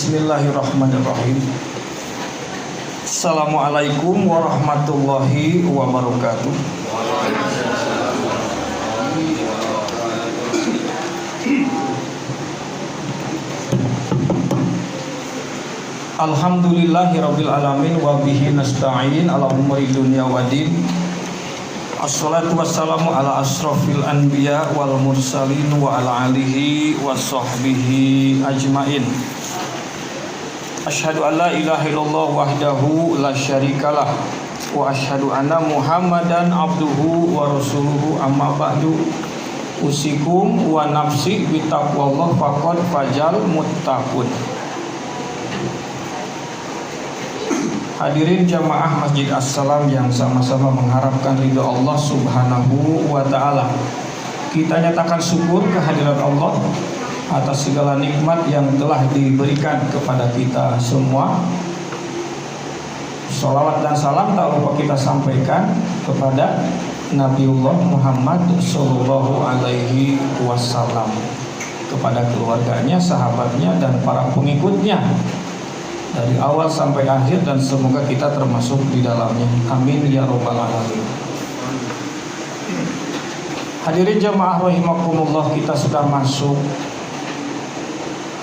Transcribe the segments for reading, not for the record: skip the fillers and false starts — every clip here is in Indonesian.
Bismillahirrahmanirrahim. Assalamualaikum warahmatullahi wabarakatuh. Alhamdulillahirabbil alamin wa bihi nasta'in ala umuri dunya waddin. Assalatu wassalamu ala asrofil anbiya wal mursalin wa ala alihi wa sahbihi ajmain. Asyhadu an la ilaha illallah wahdahu la syarikalah wa asyhadu anna Muhammadan abduhu wa rasuluhu amma ba'du. Usikum wa nafsi bitaqwallah faqad fajal muttaqun. Hadirin jamaah Masjid As-Salam yang sama-sama mengharapkan ridha Allah Subhanahu wa ta'ala. Kita nyatakan syukur kehadirat Allah atas segala nikmat yang telah diberikan kepada kita semua. Sholawat dan salam tak lupa kita sampaikan kepada Nabiullah Muhammad Sallallahu Alaihi Wasallam, kepada keluarganya, sahabatnya, dan para pengikutnya dari awal sampai akhir, dan semoga kita termasuk di dalamnya. Amin ya rabbal alamin. Hadirin jamaah rahimakumullah, kita sudah masuk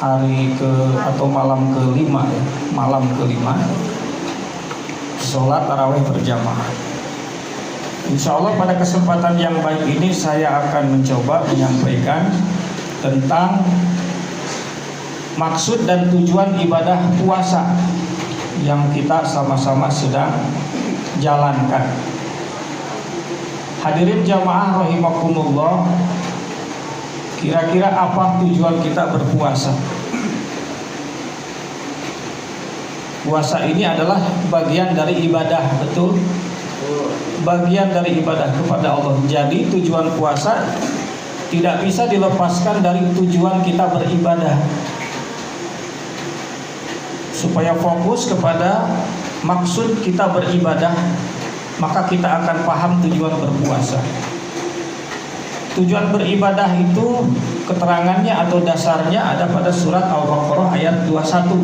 hari atau malam kelima ya, malam kelima sholat tarawih berjamaah. Insya Allah pada kesempatan yang baik ini saya akan mencoba menyampaikan tentang maksud dan tujuan ibadah puasa yang kita sama-sama sedang jalankan. Hadirin jamaah rahimakumullah, kira-kira apa tujuan kita berpuasa? Puasa ini adalah bagian dari ibadah, betul? Bagian dari ibadah kepada Allah. Jadi tujuan puasa tidak bisa dilepaskan dari tujuan kita beribadah. Supaya fokus kepada maksud kita beribadah, maka kita akan paham tujuan berpuasa. Tujuan beribadah itu keterangannya atau dasarnya ada pada surat Al-Baqarah ayat 21.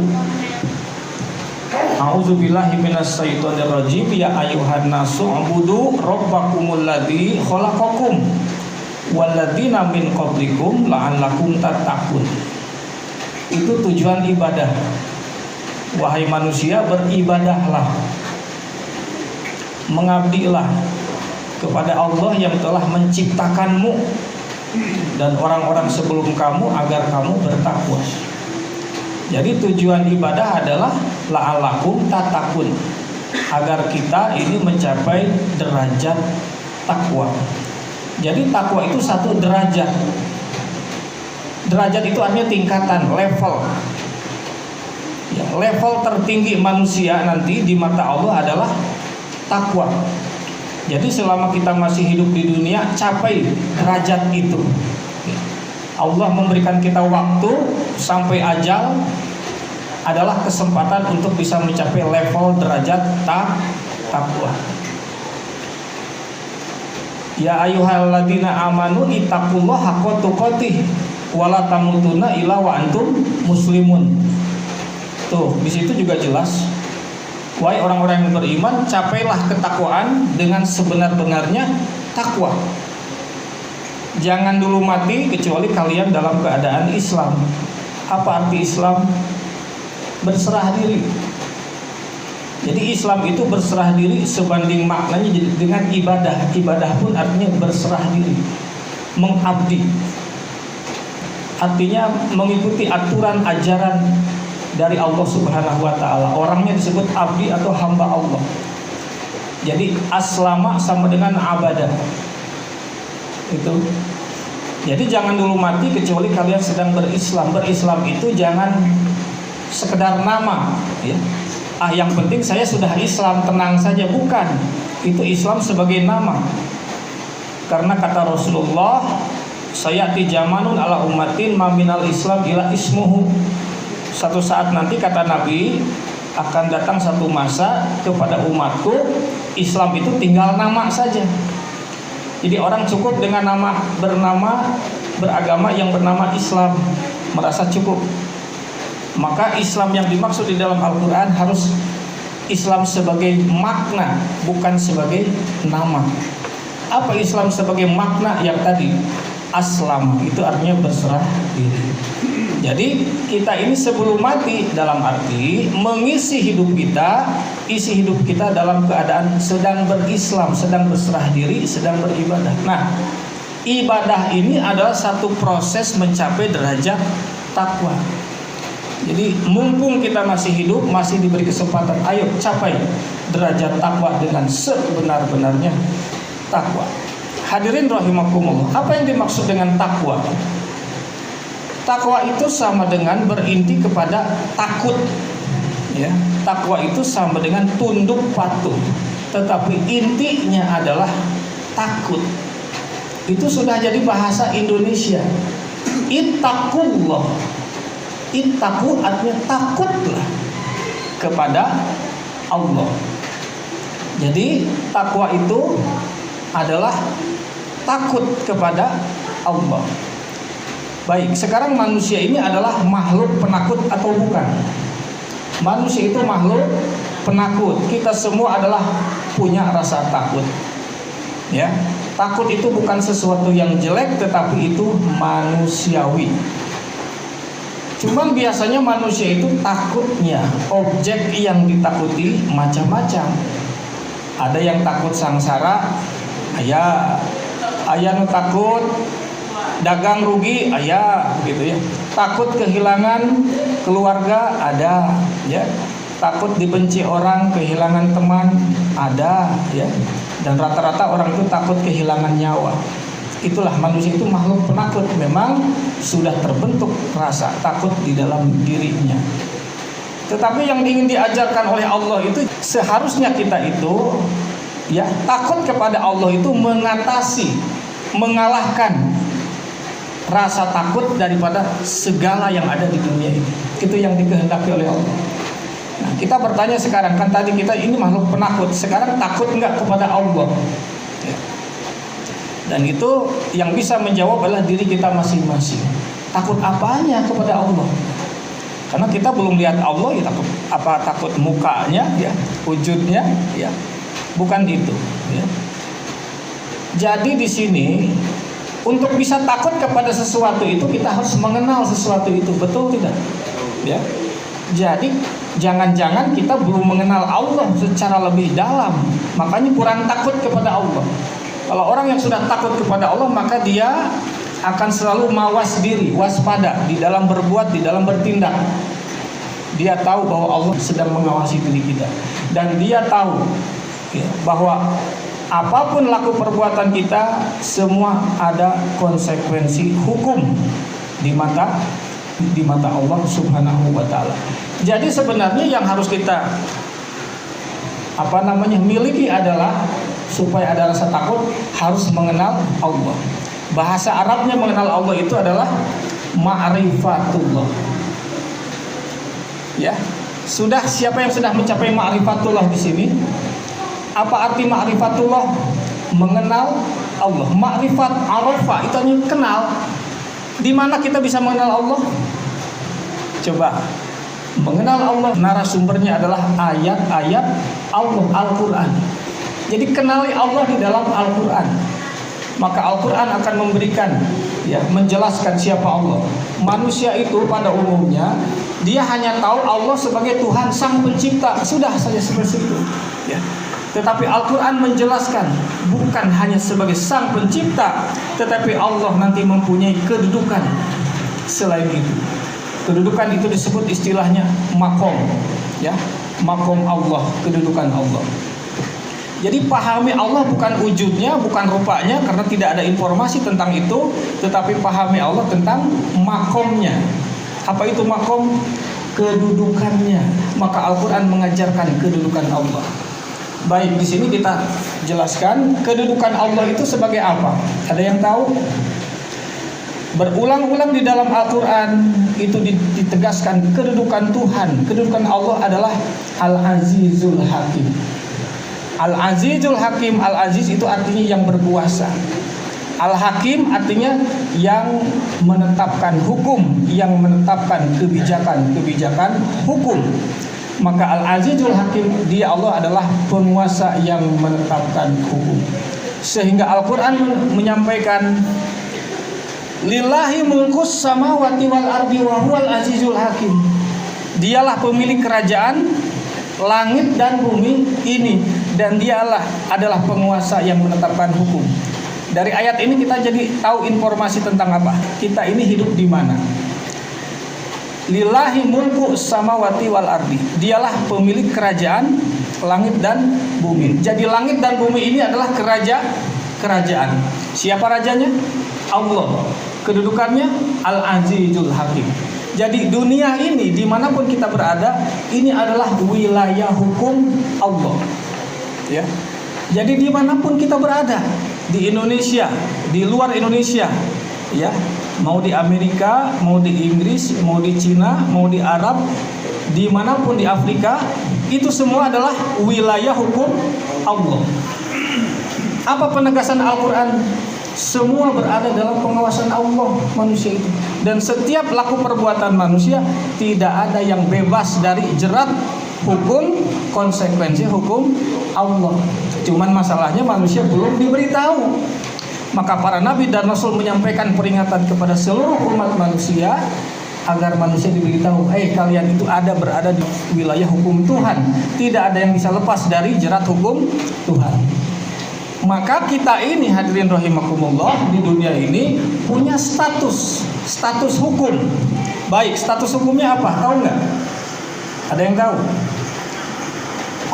A'udzubillahi minasyaitonirrajim. Ya ayyuhan nasu ubudu rabbakumul ladzi khalaqakum walladzina min qablikum la'allakum tattaqun. Itu tujuan ibadah. Wahai manusia, beribadahlah, mengabdilah kepada Allah yang telah menciptakanmu dan orang-orang sebelum kamu agar kamu bertakwa. Jadi tujuan ibadah adalah la'allakum tattaqun, agar kita ini mencapai derajat takwa. Jadi takwa itu satu derajat. Derajat itu artinya tingkatan, level. Ya, level tertinggi manusia nanti di mata Allah adalah takwa. Jadi selama kita masih hidup di dunia, capai derajat itu. Allah memberikan kita waktu sampai ajal adalah kesempatan untuk bisa mencapai level derajat takwa. Ya ayyuhalladzina amanu ittaqullaha haqqa tuqatih wa la tamutunna illa wa antum muslimun. Tuh, di situ juga jelas. Wahai orang-orang yang beriman, capailah ketakwaan dengan sebenar-benarnya takwa. Jangan dulu mati kecuali kalian dalam keadaan Islam. Apa arti Islam? Berserah diri. Jadi Islam itu berserah diri sebanding maknanya dengan ibadah. Ibadah pun artinya berserah diri, mengabdi. Artinya mengikuti aturan ajaran dari Allah Subhanahu wa ta'ala. Orangnya disebut abdi atau hamba Allah. Jadi aslama sama dengan abadah. Itu. Jadi jangan dulu mati kecuali kalian sedang berislam. Berislam itu jangan sekedar nama, ya. Yang penting saya sudah Islam, tenang saja, bukan. Itu Islam sebagai nama. Karena kata Rasulullah, sayati zamanun ala ummatin ma minal Islam ila ismuhu. Satu saat nanti kata Nabi, akan datang satu masa kepada umatku, Islam itu tinggal nama saja. Jadi orang cukup dengan beragama yang bernama Islam, merasa cukup. Maka Islam yang dimaksud di dalam Al-Quran harus Islam sebagai makna, bukan sebagai nama. Apa Islam sebagai makna? Yang tadi aslam, itu artinya berserah diri. Jadi kita ini sebelum mati, dalam arti mengisi hidup kita, isi hidup kita dalam keadaan sedang berislam, sedang berserah diri, sedang beribadah. Nah, ibadah ini adalah satu proses mencapai derajat takwa. Jadi mumpung kita masih hidup, masih diberi kesempatan, ayo capai derajat takwa dengan sebenar-benarnya takwa. Hadirin rahimakumullah, apa yang dimaksud dengan takwa? Takwa itu sama dengan berinti kepada takut, ya. Takwa itu sama dengan tunduk patuh, tetapi intinya adalah takut. Itu sudah jadi bahasa Indonesia. Ittaqullah. Ittaqu artinya takutlah kepada Allah. Jadi takwa itu adalah takut kepada Allah. Baik, sekarang manusia ini adalah makhluk penakut atau bukan? Manusia itu makhluk penakut. Kita semua adalah punya rasa takut. Ya, takut itu bukan sesuatu yang jelek, tetapi itu manusiawi. Cuman biasanya manusia itu takutnya, objek yang ditakuti macam-macam. Ada yang takut sangsara, ayah nu takut dagang rugi, ayah gitu ya. Takut kehilangan keluarga, ada ya. Takut dibenci orang, kehilangan teman, ada ya. Dan rata-rata orang itu takut kehilangan nyawa. Itulah manusia itu makhluk penakut. Memang sudah terbentuk rasa takut di dalam dirinya. Tetapi yang ingin diajarkan oleh Allah itu seharusnya kita itu ya takut kepada Allah itu mengatasi, mengalahkan rasa takut daripada segala yang ada di dunia ini. Itu yang dikehendaki oleh Allah. Nah, kita bertanya sekarang, kan tadi kita ini makhluk penakut, sekarang takut enggak kepada Allah? Ya. Dan itu yang bisa menjawab adalah diri kita masing-masing. Takut apanya kepada Allah? Karena kita belum lihat Allah, ya takut apa? Takut mukanya, ya, wujudnya, ya, bukan itu. Ya. Jadi di sini untuk bisa takut kepada sesuatu itu kita harus mengenal sesuatu itu, betul tidak? Ya. Jadi jangan-jangan kita belum mengenal Allah secara lebih dalam, makanya kurang takut kepada Allah. Kalau orang yang sudah takut kepada Allah, maka dia akan selalu mawas diri, waspada di dalam berbuat, di dalam bertindak. Dia tahu bahwa Allah sedang mengawasi diri kita, dan dia tahu ya, bahwa apapun laku perbuatan kita, semua ada konsekuensi hukum di mata Allah Subhanahu wa taala. Jadi sebenarnya yang harus kita miliki adalah supaya ada rasa takut harus mengenal Allah. Bahasa Arabnya mengenal Allah itu adalah ma'rifatullah. Ya, siapa yang sudah mencapai ma'rifatullah di sini? Apa arti ma'rifatullah? Mengenal Allah. Ma'rifat, arafa, itu artinya kenal. Di mana kita bisa mengenal Allah? Coba. Mengenal Allah, narasumbernya adalah ayat-ayat Allah, Al-Quran. Jadi kenali Allah di dalam Al-Quran. Maka Al-Quran akan memberikan, ya, menjelaskan siapa Allah. Manusia itu pada umumnya dia hanya tahu Allah sebagai Tuhan Sang Pencipta, sudah saja seperti itu. Ya. Tetapi Al-Quran menjelaskan bukan hanya sebagai Sang Pencipta, tetapi Allah nanti mempunyai kedudukan selain itu. Kedudukan itu disebut istilahnya makom, ya, makom Allah, kedudukan Allah. Jadi pahami Allah bukan wujudnya, bukan rupanya, karena tidak ada informasi tentang itu, tetapi pahami Allah tentang makomnya. Apa itu makom? Kedudukannya. Maka Al-Quran mengajarkan kedudukan Allah. Baik, di sini kita jelaskan kedudukan Allah itu sebagai apa. Ada yang tahu? Berulang-ulang di dalam Al-Quran itu ditegaskan kedudukan Tuhan. Kedudukan Allah adalah Al-Azizul Hakim. Al-Azizul Hakim, Al-Aziz itu artinya yang berkuasa. Al-Hakim artinya yang menetapkan hukum, yang menetapkan kebijakan hukum. Maka Al-Azizul Hakim, dia Allah adalah penguasa yang menetapkan hukum. Sehingga Al-Quran menyampaikan, lillahi mulkus samawati wal ardi wa huwal azizul hakim. Dialah pemilik kerajaan langit dan bumi ini, dan dialah adalah penguasa yang menetapkan hukum. Dari ayat ini kita jadi tahu informasi tentang apa? Kita ini hidup di mana? Lillahi mulku samawati wal ardi. Dialah pemilik kerajaan langit dan bumi. Jadi langit dan bumi ini adalah kerajaan. Siapa rajanya? Allah. Kedudukannya Al-Azizul Hakim. Jadi dunia ini dimanapun kita berada, ini adalah wilayah hukum Allah. Ya. Jadi dimanapun kita berada, di Indonesia, di luar Indonesia, ya, mau di Amerika, mau di Inggris, mau di Cina, mau di Arab, dimanapun di Afrika, itu semua adalah wilayah hukum Allah. Apa penegasan Al-Quran? Semua berada dalam pengawasan Allah manusia itu. Dan setiap laku perbuatan manusia tidak ada yang bebas dari jerat hukum, konsekuensi hukum Allah. Cuman masalahnya manusia belum diberitahu. Maka para nabi dan rasul menyampaikan peringatan kepada seluruh umat manusia agar manusia diberitahu, kalian itu berada di wilayah hukum Tuhan. Tidak ada yang bisa lepas dari jerat hukum Tuhan. Maka kita ini hadirin rahimakumullah di dunia ini punya status hukum. Baik, status hukumnya apa? Tahu nggak? Ada yang tahu?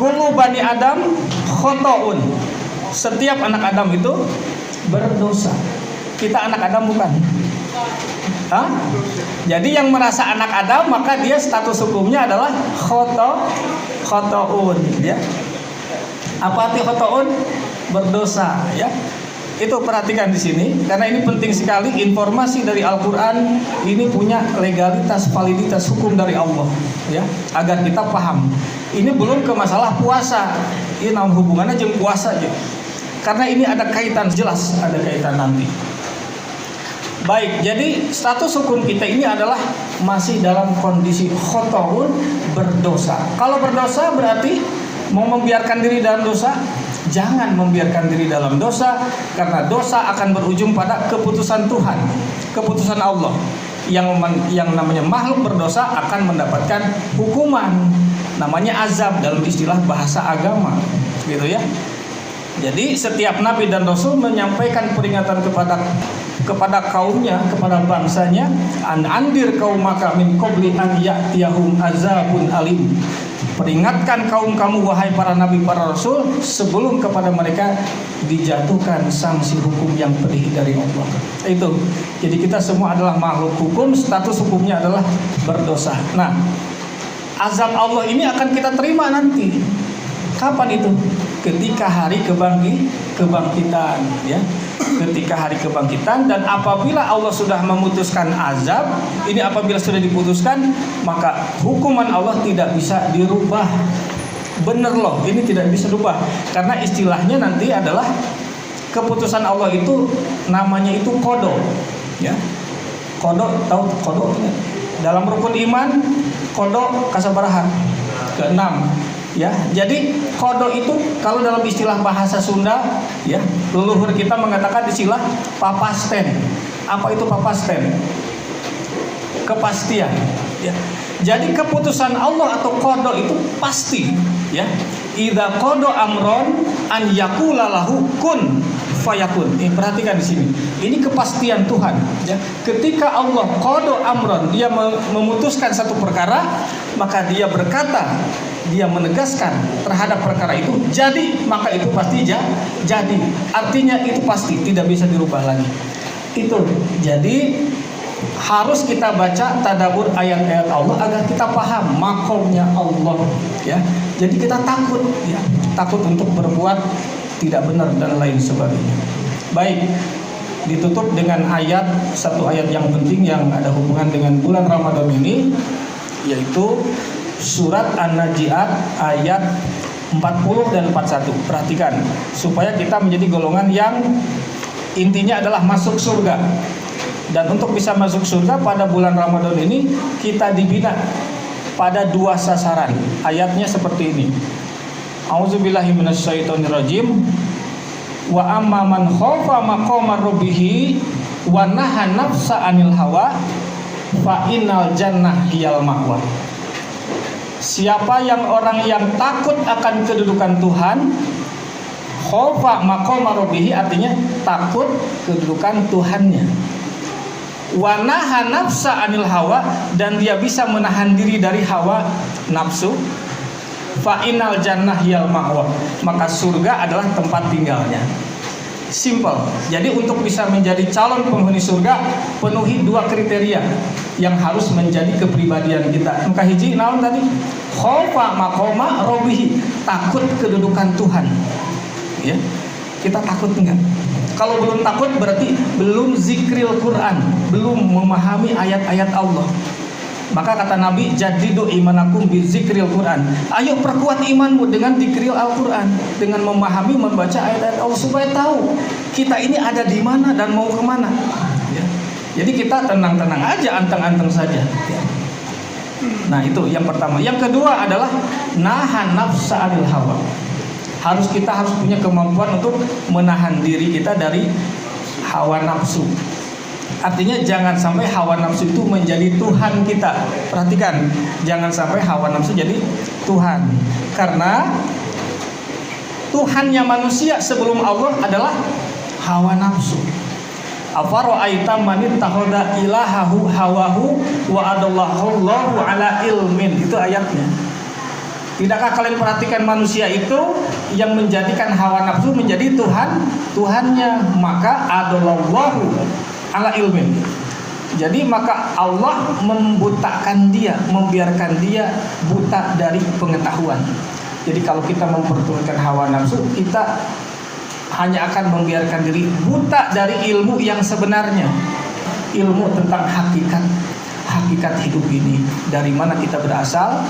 Kullu bani Adam khotoun. Setiap anak Adam itu berdosa. Kita anak Adam bukan? Hah? Jadi yang merasa anak Adam maka dia status hukumnya adalah khotoun, ya. Apa arti khotoun? Berdosa, ya. Itu perhatikan di sini karena ini penting sekali. Informasi dari Al-Qur'an ini punya legalitas, validitas hukum dari Allah, ya, agar kita paham. Ini belum ke masalah puasa. Ini namun hubungannya jeung puasa aja. Karena ini ada kaitan, jelas ada kaitan nanti. Baik, jadi status hukum kita ini adalah masih dalam kondisi khotoun, berdosa. Kalau berdosa berarti mau membiarkan diri dalam dosa? Jangan membiarkan diri dalam dosa, karena dosa akan berujung pada keputusan Tuhan, keputusan Allah. Yang namanya makhluk berdosa akan mendapatkan hukuman, namanya azab dalam istilah bahasa agama, gitu ya. Jadi setiap nabi dan rasul menyampaikan peringatan kepada kaumnya, kepada bangsanya, andir qaumaka min qabli an ya'tiyahum azabun alim. Peringatkan kaum kamu wahai para nabi, para rasul, sebelum kepada mereka dijatuhkan sanksi hukum yang pedih dari Allah. Itu. Jadi kita semua adalah makhluk hukum, status hukumnya adalah berdosa. Nah, azab Allah ini akan kita terima nanti. Kapan itu? Ketika hari kebangkitan, ya. Ketika hari kebangkitan, dan apabila Allah sudah memutuskan azab, ini apabila sudah diputuskan, maka hukuman Allah tidak bisa dirubah. Bener loh, ini tidak bisa dirubah. Karena istilahnya nanti adalah keputusan Allah itu namanya itu qada, ya. Qada, tahu qada? Dalam rukun iman, qada kasabaraha? Keenam. Ya, jadi qada itu kalau dalam istilah bahasa Sunda, ya, leluhur kita mengatakan istilah papasten. Apa itu papasten? Kepastian, ya. Jadi keputusan Allah atau qada itu pasti, ya. Idza qada amron an yaqula lahu kun fayakun. Perhatikan di sini. Ini kepastian Tuhan, ya. Ketika Allah qada amron, dia memutuskan satu perkara, maka dia berkata, dia menegaskan terhadap perkara itu jadi, maka itu pasti jadi. Artinya itu pasti tidak bisa dirubah lagi. Itu. Jadi harus kita baca tadabbur ayat-ayat Allah agar kita paham makomnya Allah, ya. Jadi kita takut, ya, takut untuk berbuat tidak benar dan lain sebagainya. Baik, ditutup dengan satu ayat yang penting yang ada hubungan dengan bulan Ramadan ini, yaitu surat An-Najiat ayat 40 dan 41. Perhatikan supaya kita menjadi golongan yang Intinya adalah masuk surga. Dan untuk bisa masuk surga pada bulan Ramadan ini kita dibina pada 2 sasaran. Ayatnya seperti ini. A'udzubillahi minasyaitonirrajim. Wa amma man khafa maqama rabbih wa nahan nafsa 'anil hawa fa innal jannah hiyal ma'wa. Siapa yang orang yang takut akan kedudukan Tuhan, khafa maqama rabbih artinya takut kedudukan Tuhannya. Wa nahan nafsa 'anil hawa dan dia bisa menahan diri dari hawa nafsu. Fa innal jannah hiyal ma'wa, maka surga adalah tempat tinggalnya. Simple. Jadi untuk bisa menjadi calon penghuni surga, penuhi 2 kriteria yang harus menjadi kepribadian kita. Maka hiji naon tadi? Khaufa maqama rabbih, takut kedudukan Tuhan. Ya. Kita takut enggak? Kalau belum takut berarti belum zikril Quran, belum memahami ayat-ayat Allah. Maka kata Nabi, jadidu imanakum bizikril Quran. Ayo perkuat imanmu dengan zikril Al-Quran, dengan memahami, membaca ayat-ayat Allah supaya tahu kita ini ada di mana dan mau kemana. Ya. Jadi kita tenang-tenang aja, anteng-anteng saja. Ya. Nah itu yang pertama. Yang kedua adalah nahan nafsa 'anil hawa. Kita harus punya kemampuan untuk menahan diri kita dari hawa nafsu. Artinya jangan sampai hawa nafsu itu menjadi Tuhan kita. Perhatikan, jangan sampai hawa nafsu jadi Tuhan. Karena Tuhannya manusia sebelum Allah adalah hawa nafsu. Afara'aita man ittakhadha ilahahu hawahu wa adallahu Allahu ala ilmin. Itu ayatnya. Tidakkah kalian perhatikan manusia itu yang menjadikan hawa nafsu menjadi Tuhannya, maka adallahu ala ilmin. Jadi maka Allah membutakan dia, membiarkan dia buta dari pengetahuan. Jadi kalau kita memperturutkan hawa nafsu, kita hanya akan membiarkan diri buta dari ilmu yang sebenarnya. Ilmu tentang hakikat hidup ini. Dari mana kita berasal,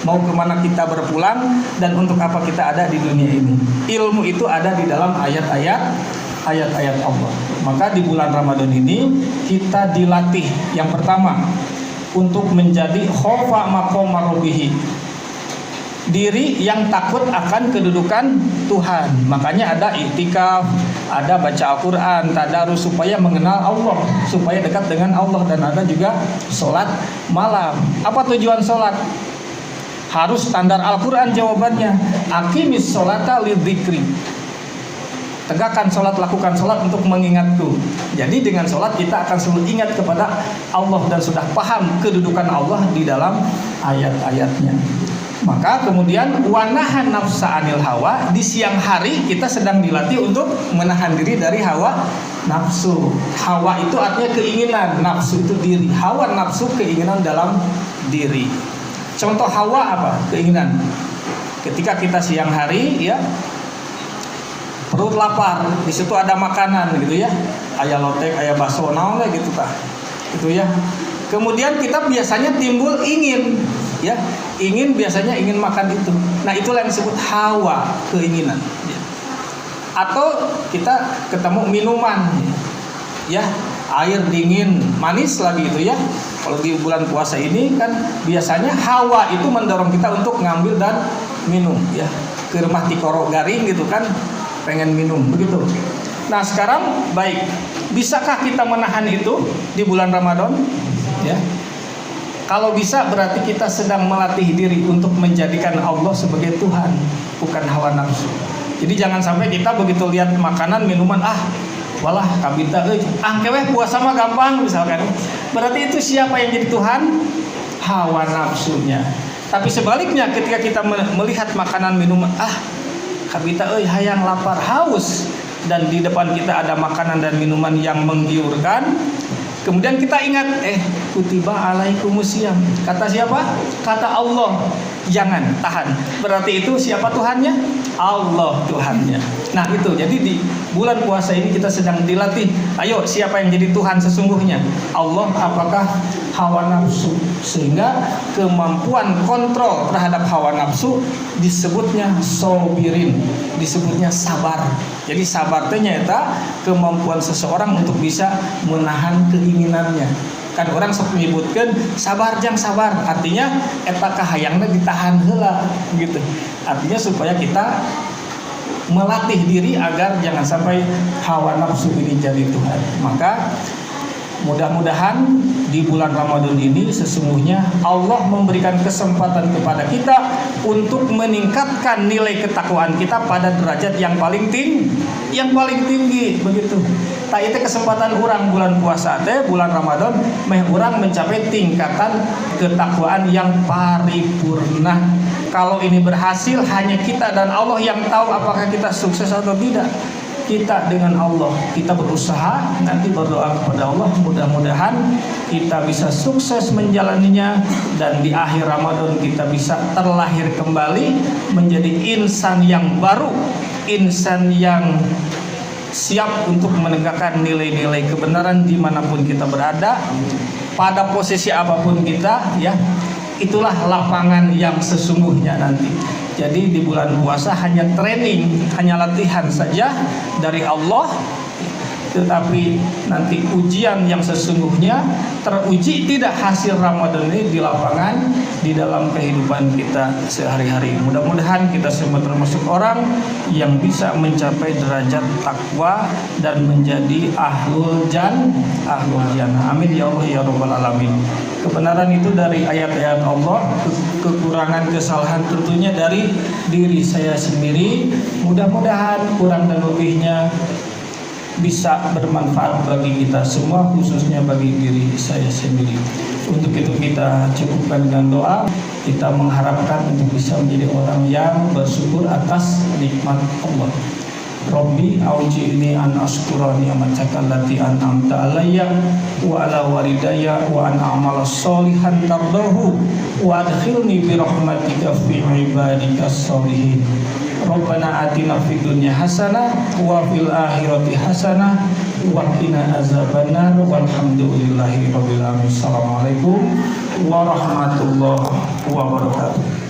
mau kemana kita berpulang, dan untuk apa kita ada di dunia ini. Ilmu itu ada di dalam ayat-ayat Allah. Maka di bulan Ramadan ini kita dilatih yang pertama untuk menjadi khaufa maqama rabbih, diri yang takut akan kedudukan Tuhan. Makanya ada i'tikaf, ada baca Al-Quran, tadarus supaya mengenal Allah, supaya dekat dengan Allah, dan ada juga sholat malam. Apa tujuan sholat? Harus standar Al-Quran jawabannya. Aqimis sholata lidzikri. Tegakkan sholat, lakukan sholat untuk mengingatku. Jadi dengan sholat kita akan selalu ingat kepada Allah dan sudah paham kedudukan Allah di dalam ayat-ayatnya. Maka kemudian wanahan nafsa 'anil hawa, di siang hari kita sedang dilatih untuk menahan diri dari hawa nafsu. Hawa itu artinya keinginan, nafsu itu diri. Hawa nafsu keinginan dalam diri. Contoh hawa apa? Keinginan. Ketika kita siang hari ya perut lapar, di situ ada makanan gitu ya, aya lotek, aya bakso, naon gitu tah, gitu ya. Kemudian kita biasanya timbul ingin, ya, biasanya ingin makan itu. Nah itulah yang disebut hawa, keinginan. Ya. Atau kita ketemu minuman, ya, air dingin, manis lagi itu ya. Kalau di bulan puasa ini kan biasanya hawa itu mendorong kita untuk ngambil dan minum, ya, ke rumah tikoro garing gitu kan. Pengen minum begitu. Nah sekarang baik, bisakah kita menahan itu di bulan Ramadan? Ya, kalau bisa berarti kita sedang melatih diri untuk menjadikan Allah sebagai Tuhan, bukan hawa nafsu. Jadi jangan sampai kita begitu lihat makanan minuman, walah kabita, keweh puasa mah gampang misalkan. Berarti itu siapa yang jadi Tuhan? Hawa nafsunya. Tapi sebaliknya ketika kita melihat makanan minuman, kabita hayang lapar haus, dan di depan kita ada makanan dan minuman yang menggiurkan, kemudian kita ingat kutiba alaikumusiyam, kata siapa? Kata Allah. Jangan, tahan. Berarti itu siapa Tuhannya? Allah Tuhannya. Nah itu, jadi di bulan puasa ini kita sedang dilatih. Ayo, siapa yang jadi Tuhan sesungguhnya? Allah apakah hawa nafsu, sehingga kemampuan kontrol terhadap hawa nafsu disebutnya sobirin, disebutnya sabar. Jadi sabar teh nyaeta kemampuan seseorang untuk bisa menahan keinginannya. Kan orang sok menyebutkan sabar jang sabar, artinya eta kahayangna ditahan heula gitu. Artinya supaya kita melatih diri agar jangan sampai hawa nafsu ini jadi Tuhan. Maka mudah-mudahan di bulan Ramadan ini sesungguhnya Allah memberikan kesempatan kepada kita untuk meningkatkan nilai ketakwaan kita pada derajat yang paling tinggi begitu. Tak itu kesempatan orang bulan puasa teh bulan Ramadan meh orang mencapai tingkatan ketakwaan yang paripurna. Kalau ini berhasil hanya kita dan Allah yang tahu apakah kita sukses atau tidak. Kita dengan Allah, kita berusaha, nanti berdoa kepada Allah, mudah-mudahan kita bisa sukses menjalaninya dan di akhir Ramadan kita bisa terlahir kembali menjadi insan yang baru, insan yang siap untuk menegakkan nilai-nilai kebenaran dimanapun kita berada, pada posisi apapun kita, ya. Itulah lapangan yang sesungguhnya nanti. Jadi di bulan puasa hanya training, hanya latihan saja dari Allah. Tetapi nanti ujian yang sesungguhnya teruji tidak hasil Ramadan ini di lapangan, di dalam kehidupan kita sehari-hari. Mudah-mudahan kita semua termasuk orang yang bisa mencapai derajat takwa dan menjadi ahlul jannah. Amin ya Allah ya rabbal alamin. Kebenaran itu dari ayat-ayat Allah, kekurangan kesalahan tentunya dari diri saya sendiri. Mudah-mudahan kurang dan lebihnya bisa bermanfaat bagi kita semua, khususnya bagi diri saya sendiri. Untuk itu kita cukupkan dengan doa. Kita mengharapkan untuk bisa menjadi orang yang bersyukur atas nikmat Allah. Rabbi auji'ni an ashkura ni'mataka allati an'amta alayya wa ala walidayya wa an a'mala sholihan tardahu wa adkhilni bi rahmatika fi ibadikas sholihin. Rabbana atina fid dunya hasanah wa fil akhirati hasanah wa qina azabannar walhamdulillahi rabbil alamin. Assalamualaikum warahmatullahi wabarakatuh.